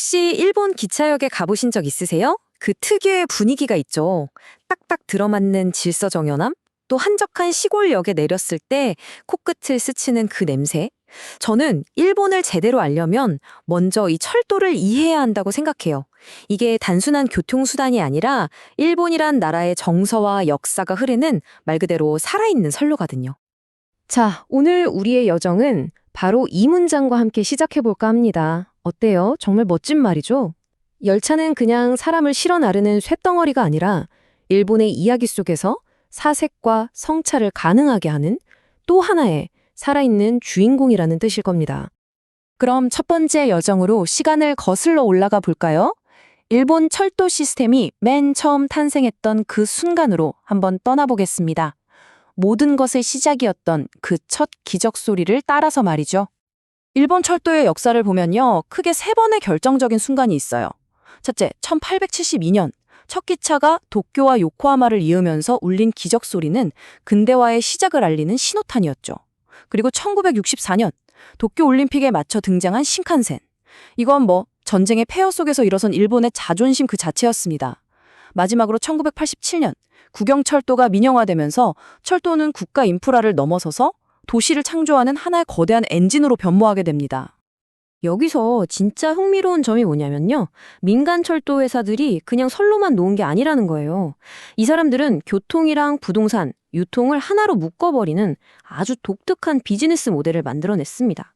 혹시 일본 기차역에 가보신 적 있으세요? 그 특유의 분위기가 있죠. 딱딱 들어맞는 질서 정연함? 또 한적한 시골역에 내렸을 때 코끝을 스치는 그 냄새? 저는 일본을 제대로 알려면 먼저 이 철도를 이해해야 한다고 생각해요. 이게 단순한 교통수단이 아니라 일본이란 나라의 정서와 역사가 흐르는 말 그대로 살아있는 선로거든요. 자, 오늘 우리의 여정은 바로 이 문장과 함께 시작해볼까 합니다. 어때요? 정말 멋진 말이죠? 열차는 그냥 사람을 실어 나르는 쇳덩어리가 아니라 일본의 이야기 속에서 사색과 성찰을 가능하게 하는 또 하나의 살아있는 주인공이라는 뜻일 겁니다. 그럼 첫 번째 여정으로 시간을 거슬러 올라가 볼까요? 일본 철도 시스템이 맨 처음 탄생했던 그 순간으로 한번 떠나보겠습니다. 모든 것의 시작이었던 그 첫 기적 소리를 따라서 말이죠. 일본 철도의 역사를 보면요, 크게 세 번의 결정적인 순간이 있어요. 첫째, 1872년 첫 기차가 도쿄와 요코하마를 이으면서 울린 기적 소리는 근대화의 시작을 알리는 신호탄이었죠. 그리고 1964년 도쿄 올림픽에 맞춰 등장한 신칸센. 이건 전쟁의 폐허 속에서 일어선 일본의 자존심 그 자체였습니다. 마지막으로 1987년 국영철도가 민영화되면서 철도는 국가 인프라를 넘어서서 도시를 창조하는 하나의 거대한 엔진으로 변모하게 됩니다. 여기서 진짜 흥미로운 점이 뭐냐면요. 민간 철도 회사들이 그냥 선로만 놓은 게 아니라는 거예요. 이 사람들은 교통이랑 부동산, 유통을 하나로 묶어버리는 아주 독특한 비즈니스 모델을 만들어냈습니다.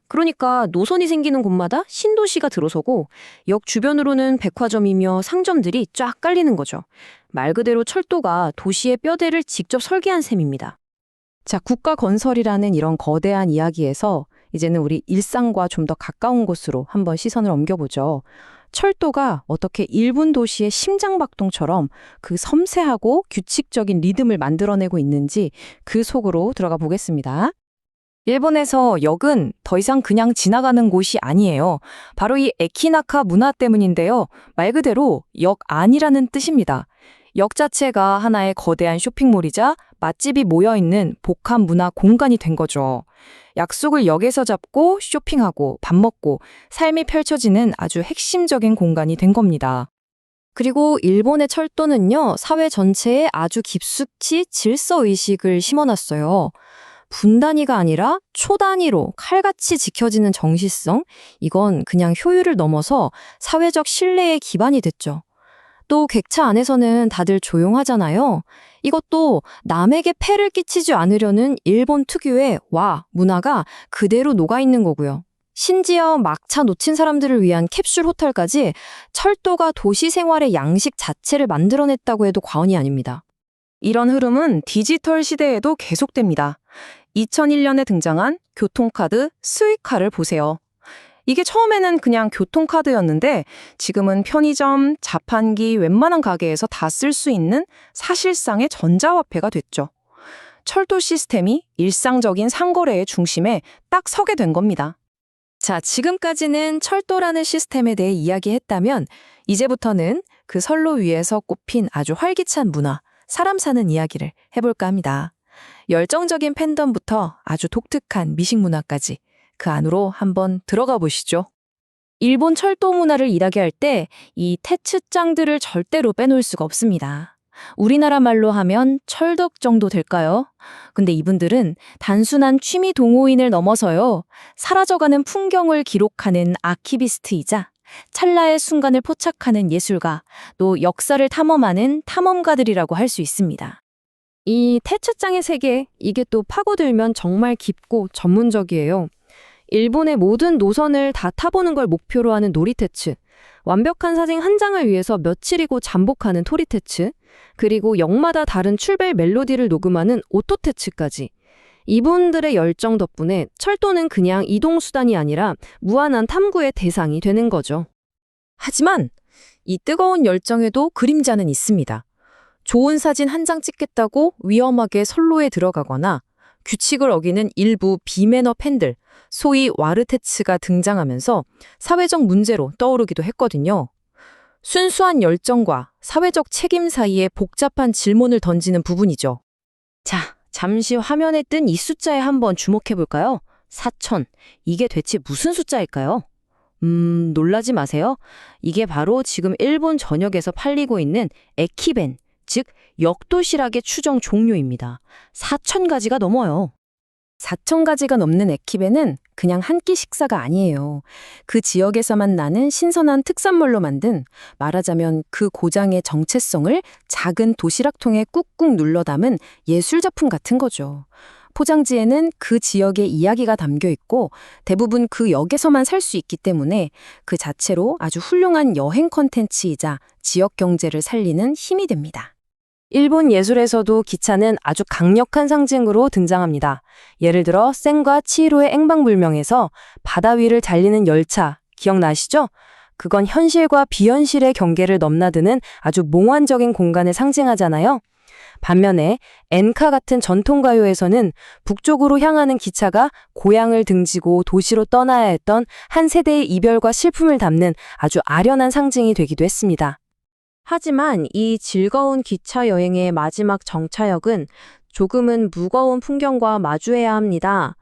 그러니까 노선이 생기는 곳마다 신도시가 들어서고 역 주변으로는 백화점이며 상점들이 쫙 깔리는 거죠. 말 그대로 철도가 도시의 뼈대를 직접 설계한 셈입니다. 자, 국가 건설이라는 이런 거대한 이야기에서 이제는 우리 일상과 좀 더 가까운 곳으로 한번 시선을 옮겨보죠. 철도가 어떻게 일본 도시의 심장박동처럼 그 섬세하고 규칙적인 리듬을 만들어내고 있는지 그 속으로 들어가 보겠습니다. 일본에서 역은 더 이상 그냥 지나가는 곳이 아니에요. 바로 이 에키나카 문화 때문인데요. 말 그대로 역 안이라는 뜻입니다. 역 자체가 하나의 거대한 쇼핑몰이자 맛집이 모여있는 복합 문화 공간이 된 거죠. 약속을 역에서 잡고 쇼핑하고 밥 먹고 삶이 펼쳐지는 아주 핵심적인 공간이 된 겁니다. 그리고 일본의 철도는요, 사회 전체에 아주 깊숙이 질서의식을 심어놨어요. 분단위가 아니라 초단위로 칼같이 지켜지는 정시성, 이건 그냥 효율을 넘어서 사회적 신뢰의 기반이 됐죠. 또 객차 안에서는 다들 조용하잖아요. 이것도 남에게 폐를 끼치지 않으려는 일본 특유의 문화가 그대로 녹아있는 거고요. 심지어 막차 놓친 사람들을 위한 캡슐 호텔까지 철도가 도시 생활의 양식 자체를 만들어냈다고 해도 과언이 아닙니다. 이런 흐름은 디지털 시대에도 계속됩니다. 2001년에 등장한 교통카드 스이카를 보세요. 이게 처음에는 그냥 교통카드였는데 지금은 편의점, 자판기, 웬만한 가게에서 다 쓸 수 있는 사실상의 전자화폐가 됐죠. 철도 시스템이 일상적인 상거래의 중심에 딱 서게 된 겁니다. 자, 지금까지는 철도라는 시스템에 대해 이야기했다면 이제부터는 그 선로 위에서 꼽힌 아주 활기찬 문화, 사람 사는 이야기를 해볼까 합니다. 열정적인 팬덤부터 아주 독특한 미식 문화까지 그 안으로 한번 들어가 보시죠. 일본 철도 문화를 일하게 할 때 이 테츠짱들을 절대로 빼놓을 수가 없습니다. 우리나라 말로 하면 철덕 정도 될까요? 근데 이분들은 단순한 취미 동호인을 넘어서요, 사라져가는 풍경을 기록하는 아키비스트이자 찰나의 순간을 포착하는 예술가, 또 역사를 탐험하는 탐험가들이라고 할 수 있습니다. 이 테츠짱의 세계, 이게 또 파고들면 정말 깊고 전문적이에요. 일본의 모든 노선을 다 타보는 걸 목표로 하는 노리테츠, 완벽한 사진 한 장을 위해서 며칠이고 잠복하는 토리테츠, 그리고 역마다 다른 출발 멜로디를 녹음하는 오토테츠까지. 이분들의 열정 덕분에 철도는 그냥 이동수단이 아니라 무한한 탐구의 대상이 되는 거죠. 하지만 이 뜨거운 열정에도 그림자는 있습니다. 좋은 사진 한 장 찍겠다고 위험하게 선로에 들어가거나 규칙을 어기는 일부 비매너 팬들, 소위 와르테츠가 등장하면서 사회적 문제로 떠오르기도 했거든요. 순수한 열정과 사회적 책임 사이에 복잡한 질문을 던지는 부분이죠. 자, 잠시 화면에 뜬 이 숫자에 한번 주목해 볼까요? 4000. 이게 대체 무슨 숫자일까요? 놀라지 마세요. 이게 바로 지금 일본 전역에서 팔리고 있는 에키벤, 즉 역도시락의 추정 종류입니다. 4,000가지가 넘어요. 4,000가지가 넘는 에키베는 그냥 한 끼 식사가 아니에요. 그 지역에서만 나는 신선한 특산물로 만든, 말하자면 그 고장의 정체성을 작은 도시락통에 꾹꾹 눌러 담은 예술작품 같은 거죠. 포장지에는 그 지역의 이야기가 담겨 있고 대부분 그 역에서만 살 수 있기 때문에 그 자체로 아주 훌륭한 여행 콘텐츠이자 지역 경제를 살리는 힘이 됩니다. 일본 예술에서도 기차는 아주 강력한 상징으로 등장합니다. 예를 들어 센과 치히로의 앵방불명에서 바다 위를 달리는 열차, 기억나시죠? 그건 현실과 비현실의 경계를 넘나드는 아주 몽환적인 공간을 상징하잖아요. 반면에 엔카 같은 전통가요에서는 북쪽으로 향하는 기차가 고향을 등지고 도시로 떠나야 했던 한 세대의 이별과 슬픔을 담는 아주 아련한 상징이 되기도 했습니다. 하지만 이 즐거운 기차 여행의 마지막 정차역은 조금은 무거운 풍경과 마주해야 합니다.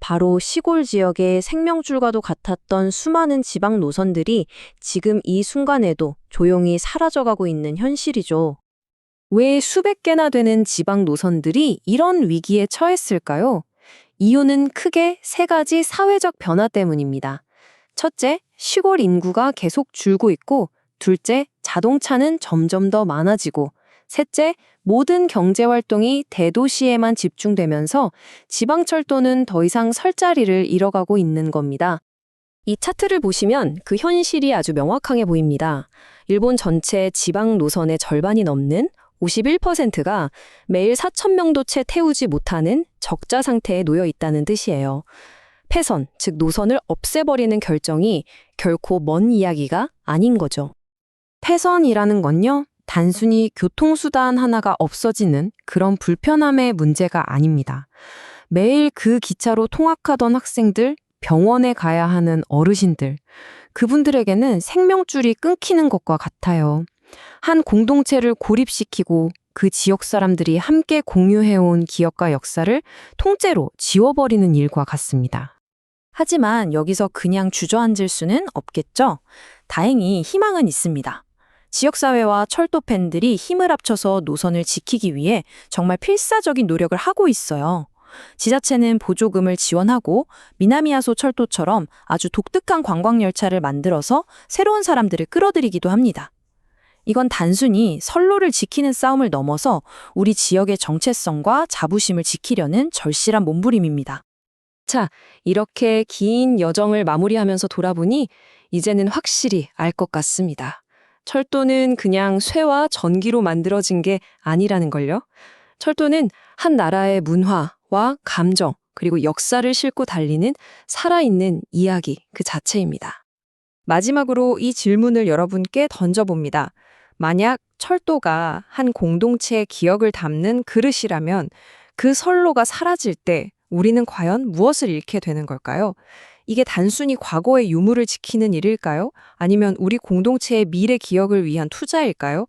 바로 시골 지역의 생명줄과도 같았던 수많은 지방 노선들이 지금 이 순간에도 조용히 사라져가고 있는 현실이죠. 왜 수백 개나 되는 지방 노선들이 이런 위기에 처했을까요? 이유는 크게 세 가지 사회적 변화 때문입니다. 첫째, 시골 인구가 계속 줄고 있고, 둘째, 자동차는 점점 더 많아지고, 셋째, 모든 경제활동이 대도시에만 집중되면서 지방철도는 더 이상 설 자리를 잃어가고 있는 겁니다. 이 차트를 보시면 그 현실이 아주 명확하게 보입니다. 일본 전체 지방 노선의 절반이 넘는 51%가 매일 4,000명도 채 태우지 못하는 적자 상태에 놓여 있다는 뜻이에요. 폐선, 즉 노선을 없애버리는 결정이 결코 먼 이야기가 아닌 거죠. 폐선이라는 건요, 단순히 교통수단 하나가 없어지는 그런 불편함의 문제가 아닙니다. 매일 그 기차로 통학하던 학생들, 병원에 가야 하는 어르신들, 그분들에게는 생명줄이 끊기는 것과 같아요. 한 공동체를 고립시키고 그 지역 사람들이 함께 공유해온 기억과 역사를 통째로 지워버리는 일과 같습니다. 하지만 여기서 그냥 주저앉을 수는 없겠죠? 다행히 희망은 있습니다. 지역사회와 철도 팬들이 힘을 합쳐서 노선을 지키기 위해 정말 필사적인 노력을 하고 있어요. 지자체는 보조금을 지원하고 미나미야소 철도처럼 아주 독특한 관광열차를 만들어서 새로운 사람들을 끌어들이기도 합니다. 이건 단순히 선로를 지키는 싸움을 넘어서 우리 지역의 정체성과 자부심을 지키려는 절실한 몸부림입니다. 자, 이렇게 긴 여정을 마무리하면서 돌아보니 이제는 확실히 알 것 같습니다. 철도는 그냥 쇠와 전기로 만들어진 게 아니라는 걸요. 철도는 한 나라의 문화와 감정, 그리고 역사를 싣고 달리는 살아있는 이야기 그 자체입니다. 마지막으로 이 질문을 여러분께 던져봅니다. 만약 철도가 한 공동체의 기억을 담는 그릇이라면 그 선로가 사라질 때 우리는 과연 무엇을 잃게 되는 걸까요? 이게 단순히 과거의 유물을 지키는 일일까요? 아니면 우리 공동체의 미래 기억을 위한 투자일까요?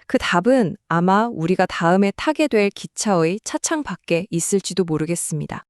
그 답은 아마 우리가 다음에 타게 될 기차의 차창 밖에 있을지도 모르겠습니다.